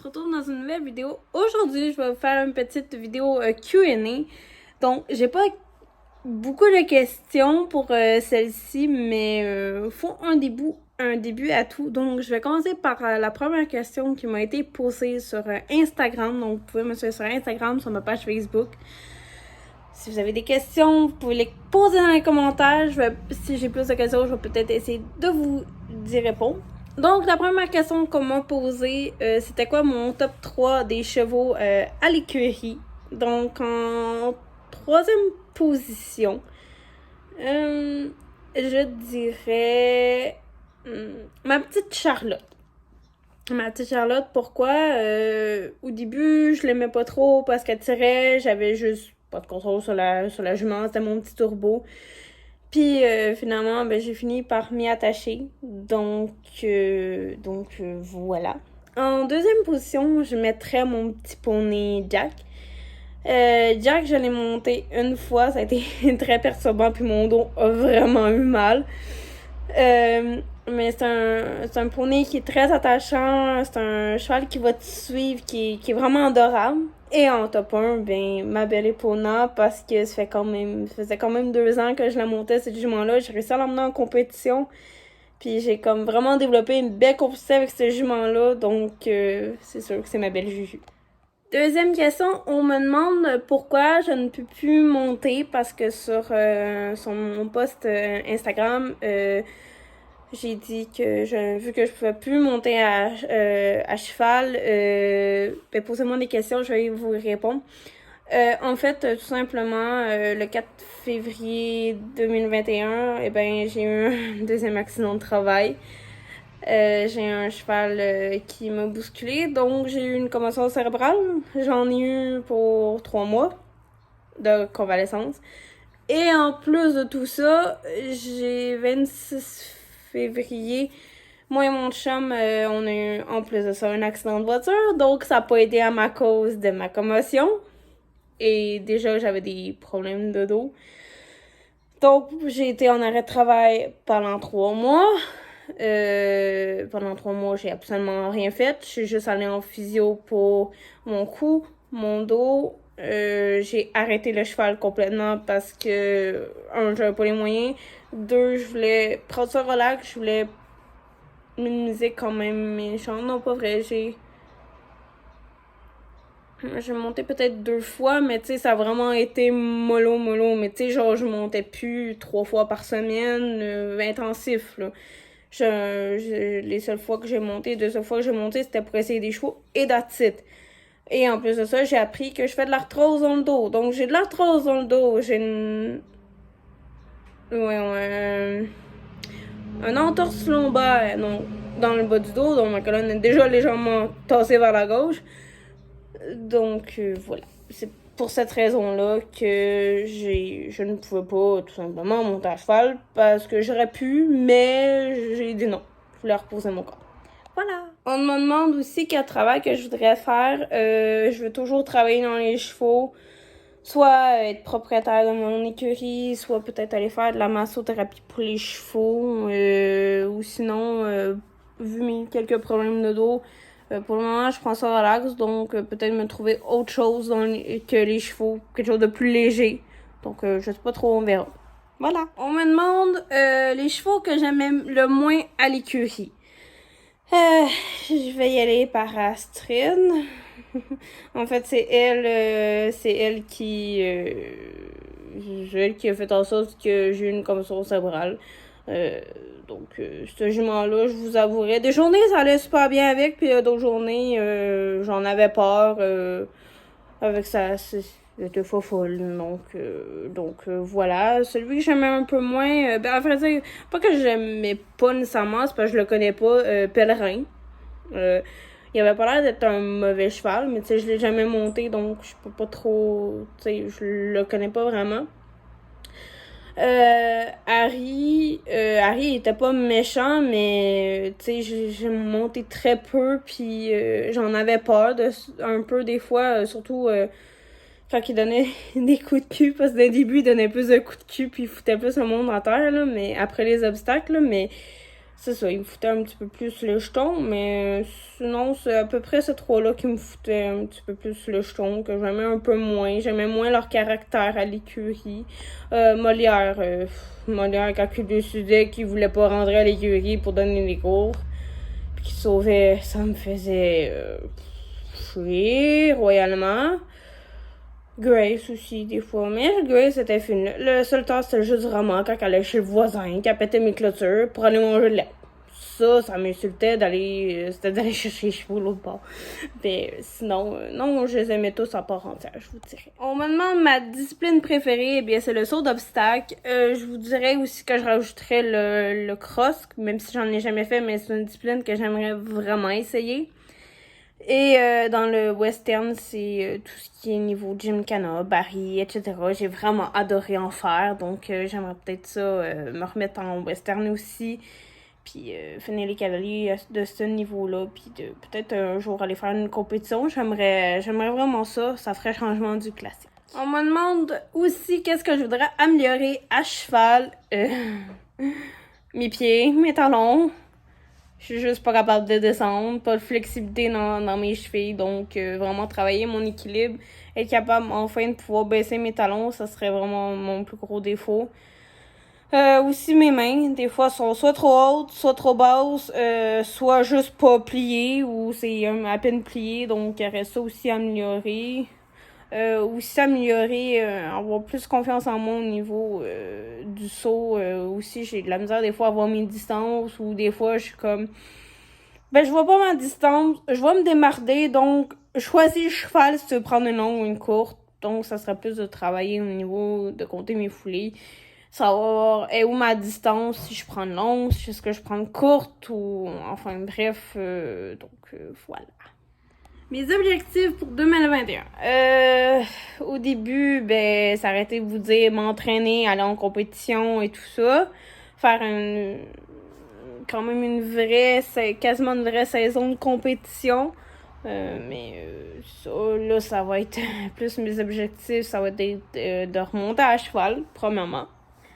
retrouve dans une nouvelle vidéo. Aujourd'hui, je vais vous faire une petite vidéo Q&A. Donc, j'ai pas beaucoup de questions pour celle-ci, mais faut un début à tout. Donc, je vais commencer par la première question qui m'a été posée sur Instagram. Donc, vous pouvez me suivre sur Instagram, sur ma page Facebook. Si vous avez des questions, vous pouvez les poser dans les commentaires. Si j'ai plus de questions, je vais peut-être essayer de vous y répondre. Donc, la première question qu'on m'a posée, c'était quoi mon top 3 des chevaux à l'écurie? Donc, en troisième position, je dirais ma petite Charlotte. Ma petite Charlotte, pourquoi? Au début, je l'aimais pas trop parce qu'elle tirait, j'avais juste pas de contrôle sur la jument, c'était mon petit turbo. Puis finalement, j'ai fini par m'y attacher. Donc voilà. En deuxième position, je mettrais mon petit poney Jack. Jack, je l'ai monté une fois, ça a été très perturbant, puis mon dos a vraiment eu mal. Mais c'est un poney qui est très attachant, c'est un cheval qui va te suivre, qui est vraiment adorable. Et en top 1, ma belle Epona, parce que ça faisait quand même 2 ans que je la montais, cette jument-là. J'ai réussi à l'emmener en compétition. Puis j'ai comme vraiment développé une belle complicité avec cette jument-là, donc c'est sûr que c'est ma belle Juju. Deuxième question, on me demande pourquoi je ne peux plus monter, parce que sur mon post Instagram, j'ai dit que vu que je pouvais plus monter à cheval, posez-moi des questions, je vais vous répondre. En fait, tout simplement, le 4 février 2021, j'ai eu un deuxième accident de travail. J'ai un cheval qui m'a bousculé, donc j'ai eu une commotion cérébrale. J'en ai eu pour 3 mois de convalescence. Et en plus de tout ça, j'ai 26 février, moi et mon chum, on a eu en plus de ça un accident de voiture, donc ça n'a pas aidé à ma cause de ma commotion. Et déjà, j'avais des problèmes de dos. Donc, j'ai été en arrêt de travail pendant 3 mois. Pendant 3 mois, j'ai absolument rien fait. Je suis juste allée en physio pour mon cou, mon dos. J'ai arrêté le cheval complètement parce que, 1, j'avais pas les moyens. 2, je voulais prendre ça relax. Je voulais une musique quand même méchante. Non, pas vrai, j'ai monté peut-être 2 fois, mais tu sais, ça a vraiment été mollo. Mais tu sais, genre, je montais plus 3 fois par semaine, intensif, là. Les seules fois que j'ai monté, 2 seules fois que j'ai monté, c'était pour essayer des chevaux et that's it. Et en plus de ça, j'ai appris que je fais de l'arthrose dans le dos. Donc, j'ai de l'arthrose dans le dos. J'ai un entorse lombaire dans le bas du dos. Donc, ma colonne est déjà légèrement tassée vers la gauche. Donc, voilà. C'est pour cette raison-là que je ne pouvais pas tout simplement monter à cheval parce que j'aurais pu, mais j'ai dit non. Je voulais reposer mon corps. Voilà. On me demande aussi quel travail que je voudrais faire. Je veux toujours travailler dans les chevaux. Soit être propriétaire de mon écurie, soit peut-être aller faire de la massothérapie pour les chevaux. Ou sinon, vu mes quelques problèmes de dos, pour le moment, je prends ça relax. Donc, peut-être me trouver autre chose que les chevaux. Quelque chose de plus léger. Donc, je sais pas trop, on verra. Voilà. On me demande les chevaux que j'aimais le moins à l'écurie. Je vais y aller par Astrid. En fait, c'est elle qui a fait en sorte que j'ai eu une commotion cérébrale. Donc, ce jument-là, je vous avouerai, des journées, ça allait super bien avec, puis d'autres journées, j'en avais peur avec ça. C'était faux folle. Donc voilà. Celui que j'aimais un peu moins, à vrai dire, pas que j'aimais pas nécessairement, c'est parce que je le connais pas, Pèlerin. Il avait pas l'air d'être un mauvais cheval, mais tu sais, je l'ai jamais monté, donc je peux pas trop, tu sais, je le connais pas vraiment. Harry était pas méchant, mais tu sais, j'ai monté très peu, puis j'en avais peur un peu des fois, surtout quand il donnait des coups de cul, parce que dès le début, il donnait plus de coups de cul, puis il foutait plus le monde en terre, là, mais après les obstacles, là, mais c'est ça, il me foutait un petit peu plus le jeton, mais sinon, c'est à peu près ces trois-là qui me foutaient un petit peu plus le jeton, que j'aimais un peu moins. J'aimais moins leur caractère à l'écurie. Molière, Molière, quand il décidait qu'il voulait pas rentrer à l'écurie pour donner les cours, puis qu'il sauvait, ça me faisait chier royalement. Grace aussi, des fois. Mais Grace était fine. Le seul temps, c'était juste vraiment quand elle allait chez le voisin, qu'elle pétait mes clôtures pour aller manger le lait. Ça m'insultait c'était d'aller chercher les chevaux l'autre bord. Mais sinon, non, je les aimais tous à part entière, je vous dirais. On me demande ma discipline préférée, eh bien, c'est le saut d'obstacle. Je vous dirais aussi que je rajouterais le cross, même si j'en ai jamais fait, mais c'est une discipline que j'aimerais vraiment essayer. Et dans le western, c'est tout ce qui est niveau Gymkhana, Barry, etc. J'ai vraiment adoré en faire, donc j'aimerais peut-être ça, me remettre en western aussi, puis finir les cavaliers de ce niveau-là, puis peut-être un jour aller faire une compétition. J'aimerais vraiment ça ferait changement du classique. On me demande aussi qu'est-ce que je voudrais améliorer à cheval. Mes pieds, mes talons. Je suis juste pas capable de descendre, pas de flexibilité dans mes chevilles, donc vraiment travailler mon équilibre, être capable enfin de pouvoir baisser mes talons, ça serait vraiment mon plus gros défaut. Aussi mes mains, des fois sont soit trop hautes, soit trop basses, soit juste pas pliées ou c'est à peine plié, donc il y aurait ça aussi à améliorer. Aussi améliorer, avoir plus confiance en moi au niveau du saut. Aussi, j'ai de la misère des fois à voir mes distances ou des fois, je suis comme... je vois pas ma distance, je vais me démarder, donc choisis le cheval si tu veux prendre une longue ou une courte. Donc, ça serait plus de travailler au niveau de compter mes foulées. Savoir où ma distance, si je prends une longue, si est-ce que je prends une courte ou... Enfin, bref, voilà. Mes objectifs pour 2021. Au début, ça arrêtait de vous dire m'entraîner, aller en compétition et tout ça. Faire quand même quasiment une vraie saison de compétition. Ça va être plus mes objectifs, ça va être de remonter à cheval, premièrement.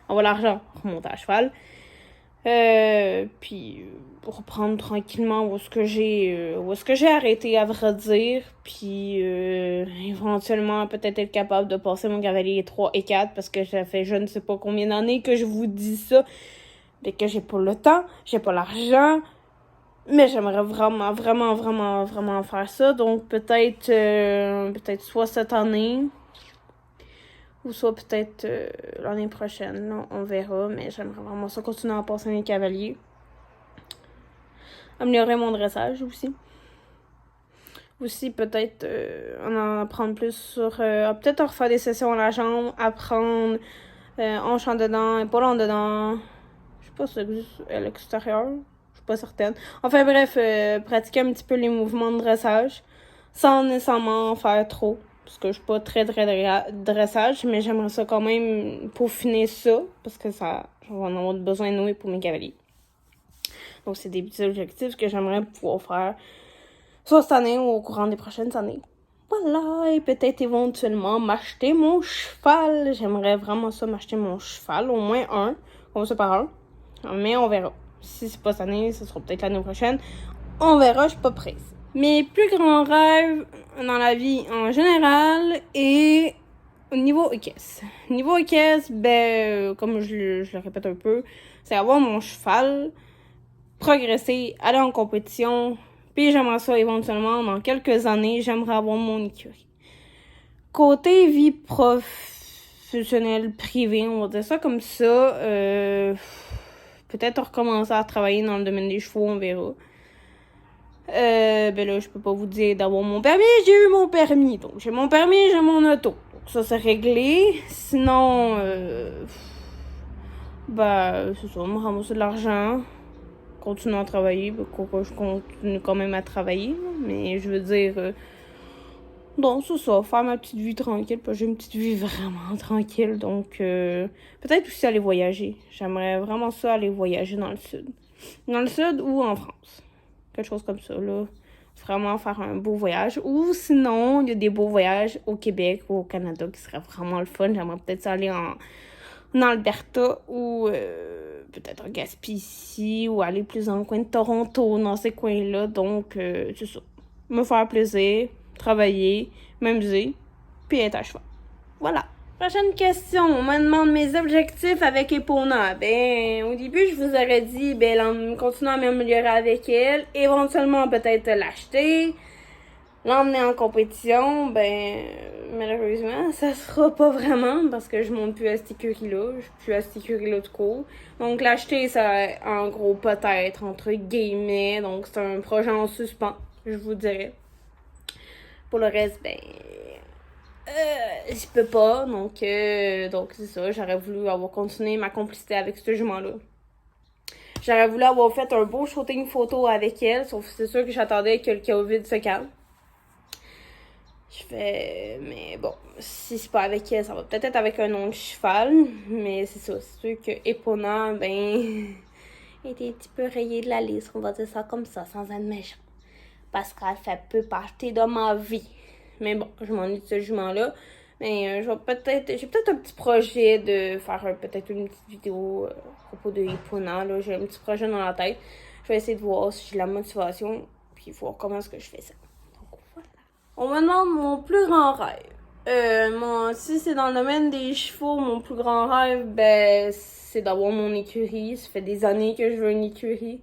Avoir l'argent, remonter à cheval. Puis reprendre tranquillement où est-ce que j'ai arrêté, à vrai dire, puis éventuellement peut-être être capable de passer mon cavalier 3 et 4 parce que ça fait je ne sais pas combien d'années que je vous dis ça, mais que j'ai pas le temps, j'ai pas l'argent, mais j'aimerais vraiment, vraiment, vraiment, vraiment faire ça, donc peut-être soit cette année, ou soit peut-être l'année prochaine, là, on verra, mais j'aimerais vraiment ça continuer à passer mes cavaliers. Améliorer mon dressage aussi. Aussi, peut-être en apprendre plus sur... peut-être refaire des sessions à la jambe, apprendre en champ dedans, épaule en dedans. Je sais pas si ça existe à l'extérieur. Je suis pas certaine. Enfin bref, pratiquer un petit peu les mouvements de dressage sans nécessairement en faire trop. Parce que je suis pas très dressage, mais j'aimerais ça quand même peaufiner ça. Parce que ça, je vais en avoir besoin de nouer pour mes cavaliers. Donc, c'est des petits objectifs que j'aimerais pouvoir faire soit cette année ou au courant des prochaines années. Voilà, et peut-être éventuellement m'acheter mon cheval. J'aimerais vraiment ça, m'acheter mon cheval, au moins un. On va se par un. Mais on verra. Si c'est pas cette année, ce sera peut-être l'année prochaine. On verra, je suis pas presse. Mes plus grands rêves dans la vie en général et au niveau équestre. Niveau équestre, comme je le répète un peu, c'est avoir mon cheval, progresser, aller en compétition, puis j'aimerais ça éventuellement, dans quelques années, j'aimerais avoir mon écurie. Côté vie professionnelle, privée, on va dire ça comme ça, peut-être recommencer à travailler dans le domaine des chevaux, on verra. Là, je peux pas vous dire d'avoir mon permis, j'ai eu mon permis, donc j'ai mon permis, j'ai mon auto. Donc ça, c'est réglé. Sinon, c'est ça, me ramasser de l'argent, continuer à travailler, pourquoi je continue quand même à travailler, mais je veux dire, non, c'est ça, faire ma petite vie tranquille, parce que j'ai une petite vie vraiment tranquille, donc peut-être aussi aller voyager. J'aimerais vraiment ça, aller voyager dans le sud. Dans le sud ou en France. Quelque chose comme ça, là. Vraiment faire un beau voyage. Ou sinon, il y a des beaux voyages au Québec ou au Canada qui seraient vraiment le fun. J'aimerais peut-être aller en Alberta ou peut-être en Gaspésie ou aller plus dans le coin de Toronto, dans ces coins-là. Donc, c'est ça. Me faire plaisir, travailler, m'amuser, puis être à cheval. Voilà. Prochaine question. On me demande mes objectifs avec Epona. Ben, au début, je vous aurais dit, continuer à m'améliorer avec elle, éventuellement peut-être l'acheter, l'emmener en compétition. Ben, malheureusement, ça sera pas vraiment parce que je monte plus à cette écurie-là. Je suis plus à cette écurie-là de cours. Donc, l'acheter, ça, en gros, peut-être, entre guillemets. Donc, c'est un projet en suspens, je vous dirais. Pour le reste, ben, je peux pas, donc c'est ça, j'aurais voulu avoir continué ma complicité avec ce jument-là. J'aurais voulu avoir fait un beau shooting photo avec elle, sauf que c'est sûr que j'attendais que le COVID se calme. Mais bon, si c'est pas avec elle, ça va peut-être être avec un autre cheval, mais c'est ça, c'est sûr que Epona, ben, était un petit peu rayée de la liste, on va dire ça comme ça, sans être méchant. Parce qu'elle fait peu partie de ma vie. Mais bon, je m'ennuie de ce jument-là. Mais j'ai peut-être un petit projet de faire peut-être une petite vidéo à propos de Epona. Là, j'ai un petit projet dans la tête. Je vais essayer de voir si j'ai la motivation, puis voir comment est-ce que je fais ça. Donc voilà. On me demande mon plus grand rêve. Si c'est dans le domaine des chevaux, mon plus grand rêve, ben, c'est d'avoir mon écurie. Ça fait des années que je veux une écurie.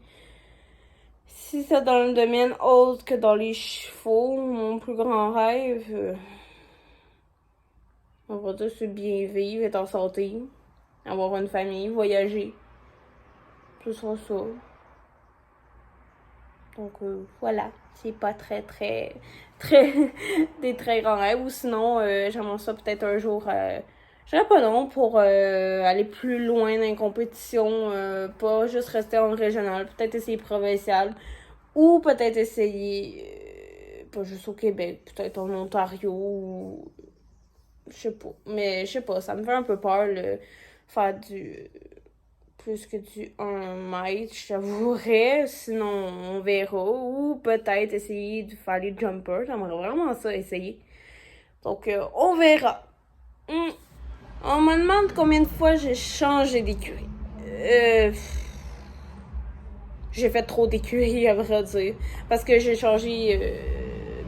Si c'est dans le domaine autre que dans les chevaux, mon plus grand rêve, on va dire c'est bien vivre, être en santé, avoir une famille, voyager. Ce sera ça. Donc voilà, c'est pas très des très grands rêves. Ou sinon, j'aimerais ça peut-être un jour, je dirais pas non, pour aller plus loin dans les compétitions, pas juste rester en régional, peut-être essayer provincial. Ou peut-être essayer, pas juste au Québec, peut-être en Ontario, ou je sais pas. Mais je sais pas, ça me fait un peu peur, faire plus que du 1 mètre, je t'avouerais. Sinon, on verra. Ou peut-être essayer de faire les jumpers. J'aimerais vraiment ça essayer. Donc, on verra. On me demande combien de fois j'ai changé d'écurie. J'ai fait trop d'écuries, à vrai dire. Parce que j'ai changé.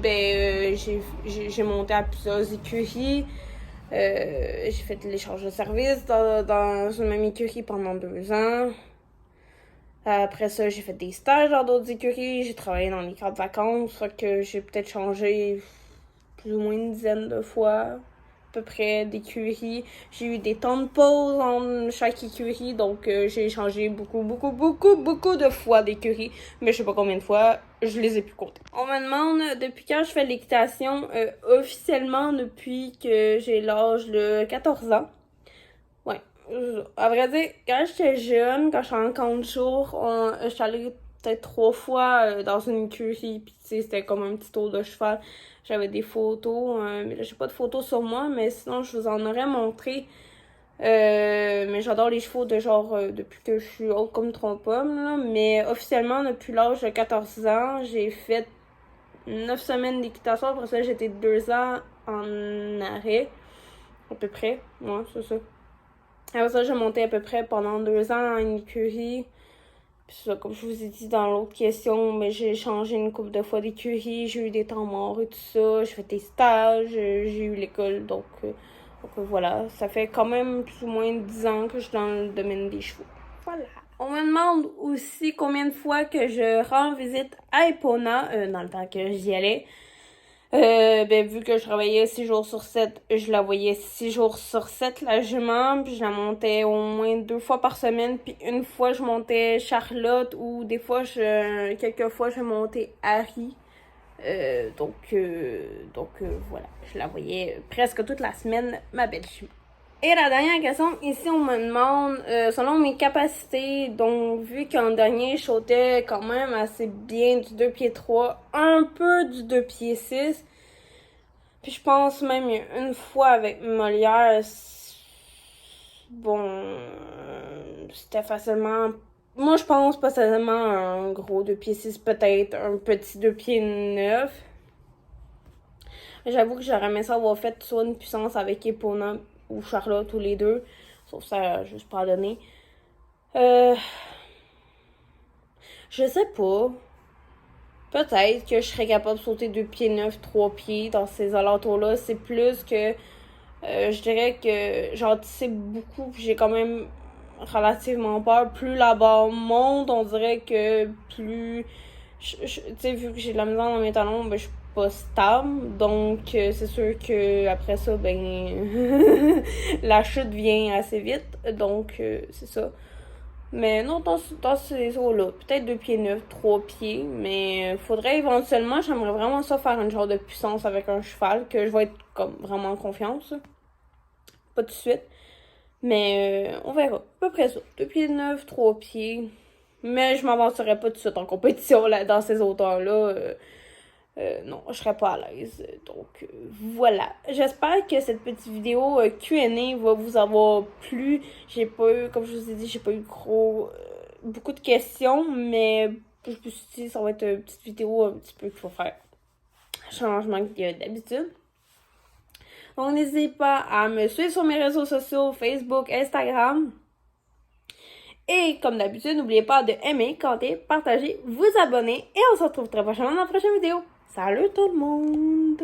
J'ai monté à plusieurs écuries. J'ai fait l'échange de services dans une même écurie pendant 2 ans. Après ça, j'ai fait des stages dans d'autres écuries. J'ai travaillé dans les camps de vacances. Fait que j'ai peut-être changé plus ou moins une dizaine de fois peu près d'écuries. J'ai eu des temps de pause entre chaque écurie, donc j'ai changé beaucoup de fois d'écurie, mais je sais pas combien de fois, je les ai plus comptés. On me demande depuis quand je fais l'équitation, officiellement depuis que j'ai l'âge de 14 ans. Ouais. À vrai dire, quand j'étais jeune, quand j'étais en camp de jour, je suis allée peut-être 3 fois dans une écurie, puis tu sais, c'était comme un petit tour de cheval. J'avais des photos, mais là, j'ai pas de photos sur moi, mais sinon, je vous en aurais montré. Mais j'adore les chevaux de genre depuis que je suis haute comme trompe-homme, là. Mais officiellement, depuis l'âge de 14 ans, j'ai fait 9 semaines d'équitation. Après ça, j'étais 2 ans en arrêt, à peu près. Ouais, c'est ça. Après ça, j'ai monté à peu près pendant 2 ans en écurie. Puis ça, comme je vous ai dit dans l'autre question, mais j'ai changé une couple de fois d'écurie, j'ai eu des temps morts et tout ça, j'ai fait des stages, j'ai eu l'école, donc voilà. Ça fait quand même plus ou moins 10 ans que je suis dans le domaine des chevaux. Voilà. On me demande aussi combien de fois que je rends visite à Epona, dans le temps que j'y allais. Vu que je travaillais 6 jours sur 7, je la voyais 6 jours sur 7, la jument, puis je la montais au moins 2 fois par semaine, puis une fois je montais Charlotte, ou des fois, quelques fois je montais Harry. Voilà, je la voyais presque toute la semaine, ma belle jument. Et la dernière question, ici on me demande, selon mes capacités, donc vu qu'en dernier je sautais quand même assez bien du 2 pieds 3, un peu du 2 pieds 6, puis je pense même une fois avec Molière, c'était facilement, moi je pense pas seulement un gros 2 pieds 6, peut-être un petit 2 pieds 9. J'avoue que j'aurais aimé ça avoir fait soit une puissance avec Epona ou Charlotte ou les deux. Sauf ça, juste pas donné. Je sais pas. Peut-être que je serais capable de sauter 2 pieds 9, 3 pieds dans ces alentours-là. C'est plus que je dirais que j'anticipe beaucoup, puis j'ai quand même relativement peur. Plus la barre monte, on dirait que plus... Tu sais, vu que j'ai de la misère dans mes talons, ben, je suis pas stable. Donc, c'est sûr que après ça, ben... la chute vient assez vite. Donc, c'est ça. Mais non, dans ces eaux-là, peut-être 2 pieds 9, 3 pieds, mais faudrait éventuellement, j'aimerais vraiment ça faire une genre de puissance avec un cheval, que je vais être comme vraiment en confiance. Pas tout de suite, mais on verra. À peu près ça. 2 pieds 9, 3 pieds. Mais je m'avancerai pas tout de suite en compétition là, dans ces hauteurs-là. Non, je serais pas à l'aise. Donc, voilà. J'espère que cette petite vidéo Q&A va vous avoir plu. J'ai pas eu, comme je vous ai dit, j'ai pas eu beaucoup de questions, mais je me suis dit, ça va être une petite vidéo un petit peu qu'il faut faire. Changement d'habitude. Donc, n'hésitez pas à me suivre sur mes réseaux sociaux, Facebook, Instagram. Et comme d'habitude, n'oubliez pas de aimer, commenter, partager, vous abonner. Et on se retrouve très prochainement dans la prochaine vidéo. Salut tout le monde!